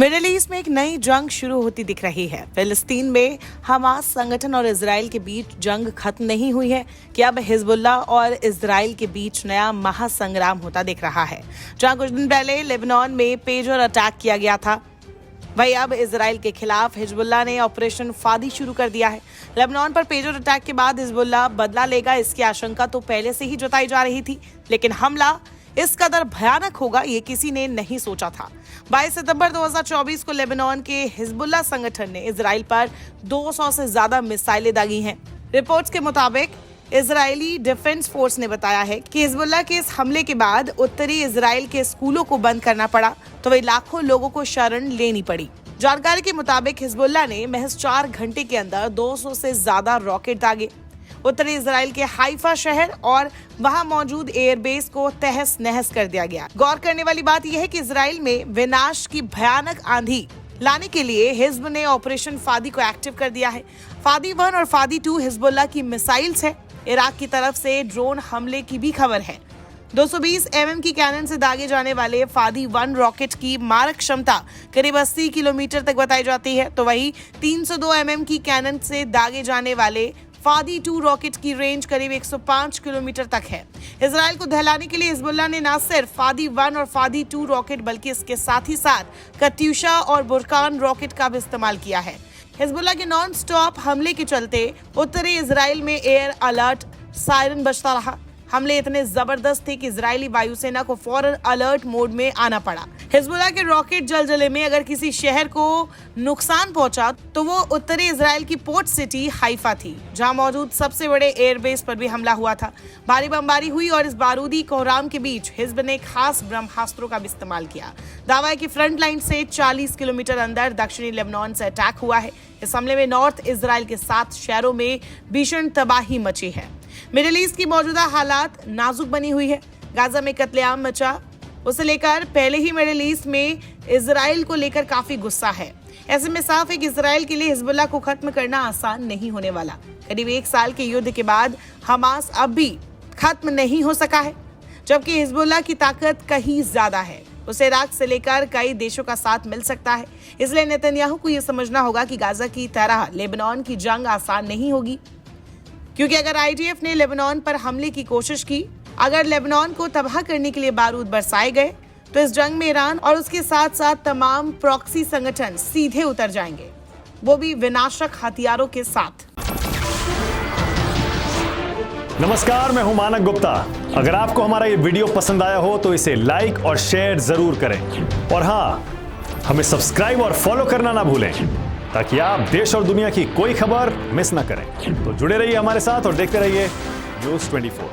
Middle east में एक नई जंग शुरू होती दिख रही है। फिलिस्तीन में हमास संगठन और इजराइल के बीच जंग खत्म नहीं हुई है कि अब हिजबुल्लाह और इजराइल के बीच नया महासंग्राम होता दिख रहा है। जहां कुछ दिन पहले लेबनान में पेजर अटैक किया गया था, वहीं अब इजराइल के खिलाफ हिजबुल्लाह ने ऑपरेशन फादी शुरू कर दिया है। लेबनान पर पेजर अटैक के बाद हिजबुल्लाह बदला लेगा, इसकी आशंका तो पहले से ही जताई जा रही थी, लेकिन हमला इस कदर भयानक होगा ये किसी ने नहीं सोचा था। 22 सितंबर 2024 को लेबनान के हिजबुल्लाह संगठन ने इजराइल पर 200 से ज्यादा मिसाइलें दागी हैं। रिपोर्ट्स के मुताबिक इजरायली डिफेंस फोर्स ने बताया है कि हिजबुल्लाह के इस हमले के बाद उत्तरी इजराइल के स्कूलों को बंद करना पड़ा, तो वही लाखों लोगों को शरण लेनी पड़ी। जानकारी के मुताबिक हिजबुल्लाह ने महज 4 घंटे के अंदर 200 से ज्यादा रॉकेट दागे। उत्तरी इजराइल के हाइफा शहर और वहां मौजूद एयरबेस को तहस नहस कर दिया गया। गौर करने वाली बात यह है कि इजराइल में विनाश की भयानक आंधी लाने के लिए हिजब ने ऑपरेशन फादी को एक्टिव कर दिया है। फादी 1 और फादी 2 हिजबुल्लाह की मिसाइल्स है। इराक की तरफ से ड्रोन हमले की भी खबर है। 220 mm की कैनन से दागे जाने वाले फादी 1 रॉकेट की मारक क्षमता करीब 80 किलोमीटर तक बताई जाती है, तो वही 302 mm की कैनन से दागे जाने वाले फादी 2 रॉकेट की रेंज करीब 105 किलोमीटर तक है। इजराइल को दहलाने के लिए हिजबुल्लाह ने न सिर्फ फादी 1 और फादी 2 रॉकेट बल्कि इसके साथ ही साथ कत्यूशा और बुरकान रॉकेट का भी इस्तेमाल किया है। हिजबुल्लाह के नॉन स्टॉप हमले के चलते उत्तरी इजराइल में एयर अलर्ट सायरन बजता रहा। हमले इतने जबरदस्त थे कि इजरायली वायुसेना को फौरन अलर्ट मोड में आना पड़ा। हिजबुल्लाह के रॉकेट जलजले में अगर किसी शहर को नुकसान पहुंचा तो वो उत्तरी इजराइल की पोर्ट सिटी हाइफा थी, जहां मौजूद सबसे बड़े एयरबेस पर भी हमला हुआ था। भारी बमबारी हुई और इस बारूदी कोहराम के बीच हिजब ने खास ब्रह्मास्त्रों का भी इस्तेमाल किया। दावा है कि फ्रंट लाइन से 40 किलोमीटर अंदर दक्षिणी लेबनान से अटैक हुआ है। इस हमले में नॉर्थ इजराइल के 7 शहरों में भीषण तबाही मची है। मिडिल ईस्ट की मौजूदा हालात नाजुक बनी हुई है। गाजा में कत्लेआम मचा, उसे लेकर पहले ही मिडिल ईस्ट में इजराइल को लेकर काफी गुस्सा है। ऐसे में साफ है कि इजराइल के लिए हिजबुल्लाह को खत्म करना आसान नहीं होने वाला। करीब 1 साल के युद्ध के बाद हमास अब भी खत्म नहीं हो सका है, जबकि हिजबुल्लाह की ताकत कहीं ज्यादा है। उसे इराक से लेकर कई देशों का साथ मिल सकता है। इसलिए नेतन्याहू को यह समझना होगा कि गाजा की तरह लेबनान की जंग आसान नहीं होगी, क्योंकि अगर आईडीएफ ने लेबनान पर हमले की कोशिश की, अगर लेबनान को तबाह करने के लिए बारूद बरसाए गए, तो इस जंग में ईरान और उसके साथ साथ तमाम प्रॉक्सी संगठन सीधे उतर जाएंगे, वो भी विनाशक हथियारों के साथ। नमस्कार, मैं हूं मानक गुप्ता। अगर आपको हमारा ये वीडियो पसंद आया हो तो इसे लाइक और शेयर जरूर करें, और हाँ, हमें सब्सक्राइब और फॉलो करना ना भूलें, ताकि आप देश और दुनिया की कोई खबर मिस ना करें। तो जुड़े रहिए हमारे साथ और देखते रहिए न्यूज़ 24।